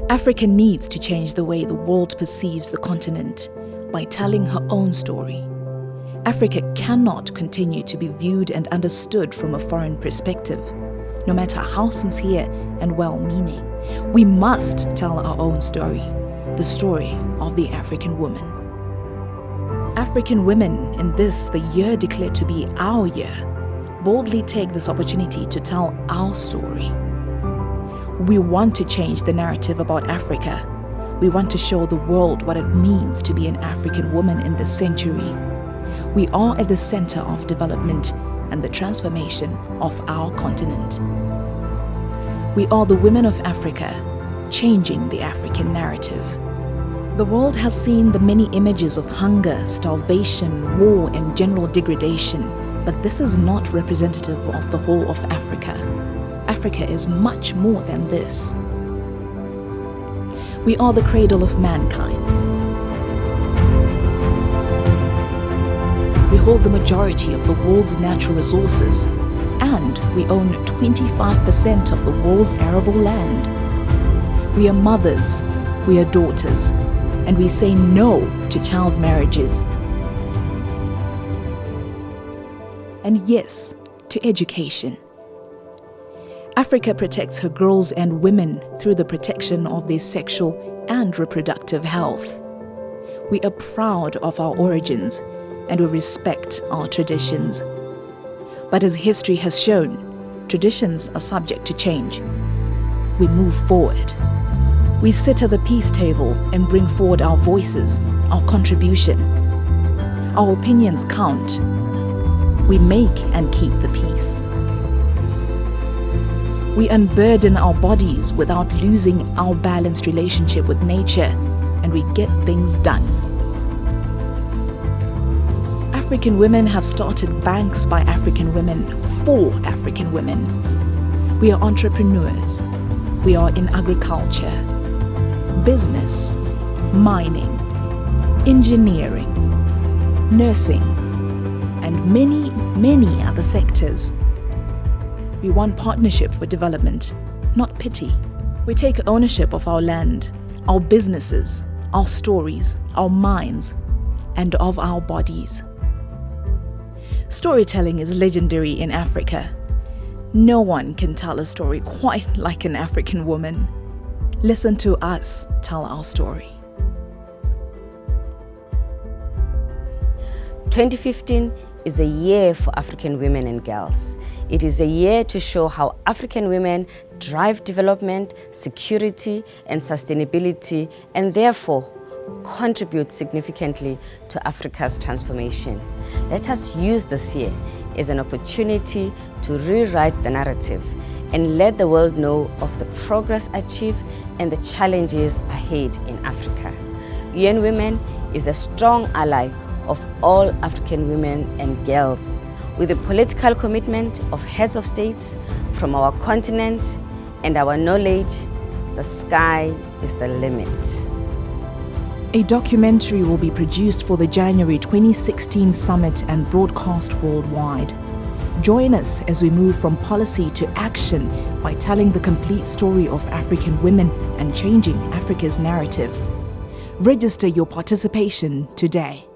Africa needs to change the way the world perceives the continent by telling her own story. Africa cannot continue to be viewed and understood from a foreign perspective, no matter how sincere and well-meaning. We must tell our own story, the story of the African woman. African women in this, the year declared to be our year, boldly take this opportunity to tell our story. We want to change the narrative about Africa. We want to show the world what it means to be an African woman in this century. We are at the center of development and the transformation of our continent. We are the women of Africa, changing the African narrative. The world has seen the many images of hunger, starvation, war, and general degradation, but this is not representative of the whole of Africa. Africa is much more than this. We are the cradle of mankind. We hold the majority of the world's natural resources, and we own 25% of the world's arable land. We are mothers, we are daughters, and we say no to child marriages. And yes, to education. Africa protects her girls and women through the protection of their sexual and reproductive health. We are proud of our origins and we respect our traditions. But as history has shown, traditions are subject to change. We move forward. We sit at the peace table and bring forward our voices, our contribution. Our opinions count. We make and keep the peace. We unburden our bodies without losing our balanced relationship with nature, and we get things done. African women have started banks by African women for African women. We are entrepreneurs. We are in agriculture, business, mining, engineering, nursing, and many, many other sectors. We want partnership for development, not pity. We take ownership of our land, our businesses, our stories, our minds, and of our bodies. Storytelling is legendary in Africa. No one can tell a story quite like an African woman. Listen to us tell our story. 2015 is a year for African women and girls. It is a year to show how African women drive development, security, and sustainability, and therefore contribute significantly to Africa's transformation. Let us use this year as an opportunity to rewrite the narrative and let the world know of the progress achieved and the challenges ahead in Africa. UN Women is a strong ally of all African women and girls, with the political commitment of heads of states from our continent and our knowledge, the sky is the limit. A documentary will be produced for the January 2016 summit and broadcast worldwide. Join us as we move from policy to action by telling the complete story of African women and changing Africa's narrative. Register your participation today.